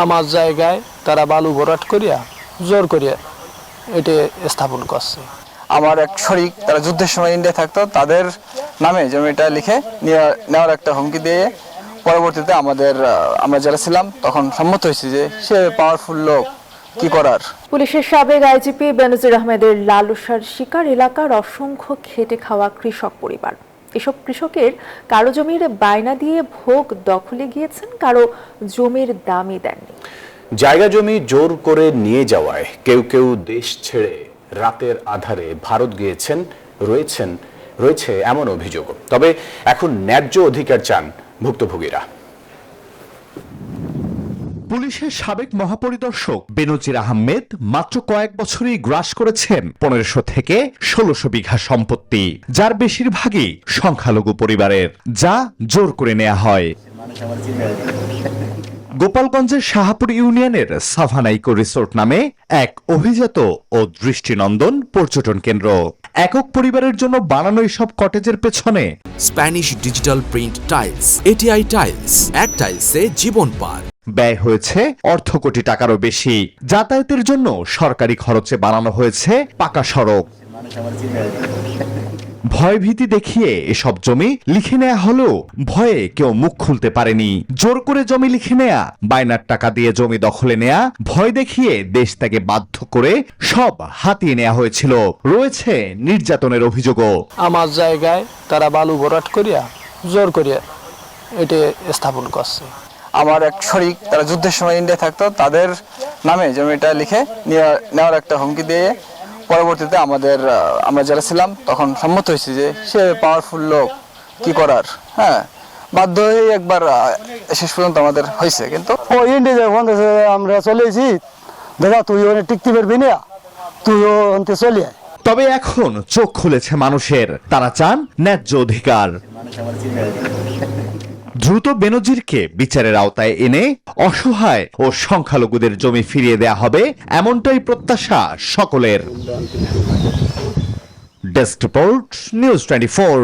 আমার জায়গায় তারা বালু ভরাট করিয়া জোর করিয়া এটা স্থাপন করছে। আমার এক শরিক তারা যুদ্ধের সময় ইন্ডিয়া থাকতো, তাদের নামে জমিটা লিখে নেওয়ার একটা হুমকি দিয়ে পরবর্তীতে আমরা যারা ছিলাম তখন সম্মত হয়েছি যে সে পাওয়ারফুল লোক, কি করার। পুলিশের সাবেক আইজিপি বেনজির আহমেদের লালসার শিকার এলাকার অসংখ্য খেটে খাওয়া কৃষক পরিবার। এসব কৃষকের কারো জমির বায়না দিয়ে ভোগ দখলে গিয়েছেন, কারো জমির দামই দেননি। জায়গা জমি জোর করে নিয়ে যাওয়ায় কেউ কেউ দেশ ছেড়ে রাতের আধারে ভারত গিয়েছেন, রয়েছে এমন অভিযোগ। তবে এখন ন্যায্য অধিকার চান ভুক্তভোগীরা। পুলিশের সাবেক মহাপরিদর্শক বেনজির আহমেদ মাত্র কয়েক বছরই গ্রাস করেছেন 1500 থেকে 1600 বিঘা সম্পত্তি, যার বেশিরভাগই সংখ্যালঘু পরিবারের, যা জোর করে নেওয়া হয়। গোপালগঞ্জের শাহপুর ইউনিয়নের সাভানা ইকো রিসোর্ট নামে এক অভিজাত ও দৃষ্টিনন্দন পর্যটন কেন্দ্র। একক পরিবারের জন্য বানানো এসব কটেজের পেছনে Spanish digital print tiles, ATI tiles, এক টাইলসে জীবন পার। ব্যয় হয়েছে অর্ধ কোটি টাকারও বেশি। যাতায়াতের জন্য সরকারি খরচে বানানো হয়েছে পাকা সড়ক। ভয়ভীতি দেখিয়ে এসব জমি লিখে নেওয়া হলেও ভয়ে কেউ মুখ খুলতে পারেনি। জোর করে জমি লিখে নেয়া, বায়নার টাকা দিয়ে জমি দখলে নেয়া, ভয় দেখিয়ে দেশ থেকে বাধ্য করে সব হাতিয়ে নেওয়া হয়েছিল। রয়েছে নির্যাতনের অভিযোগও। আমার জায়গায় তারা বালু ভরাট করিয়া জোর করিয়া এটা স্থাপন করছে। আমার এক শরিক তারা যুদ্ধের সময় ইন্ডিয়া থাকতো, তাদের নামে জমিটা লিখে নেওয়ার একটা হুমকি দিয়ে পরবর্তীতে আমরা যারা ছিলাম তখন সম্মত হয়েছি যে সে পাওয়ারফুল লোক, কি করার। হ্যাঁ, বাধ্য হয়ে একবার শেষ পর্যন্ত আমাদের হয়েছে। কিন্তু ও ইন্ডিয়া যখন আমরা চলেছি, দাদা তুই ওখানে টিকতে পারবি না, তুইও অন্তে চলে আয়। তবে এখন চোখ খুলেছে মানুষের, তারা চান ন্যায্য অধিকার। দ্রুত বেনজিরকে বিচারের আওতায় এনে অসহায় ও সংখ্যালঘুদের জমি ফিরিয়ে দেয়া হবে, এমনটাই প্রত্যাশা সকলের। Desk report, news 24।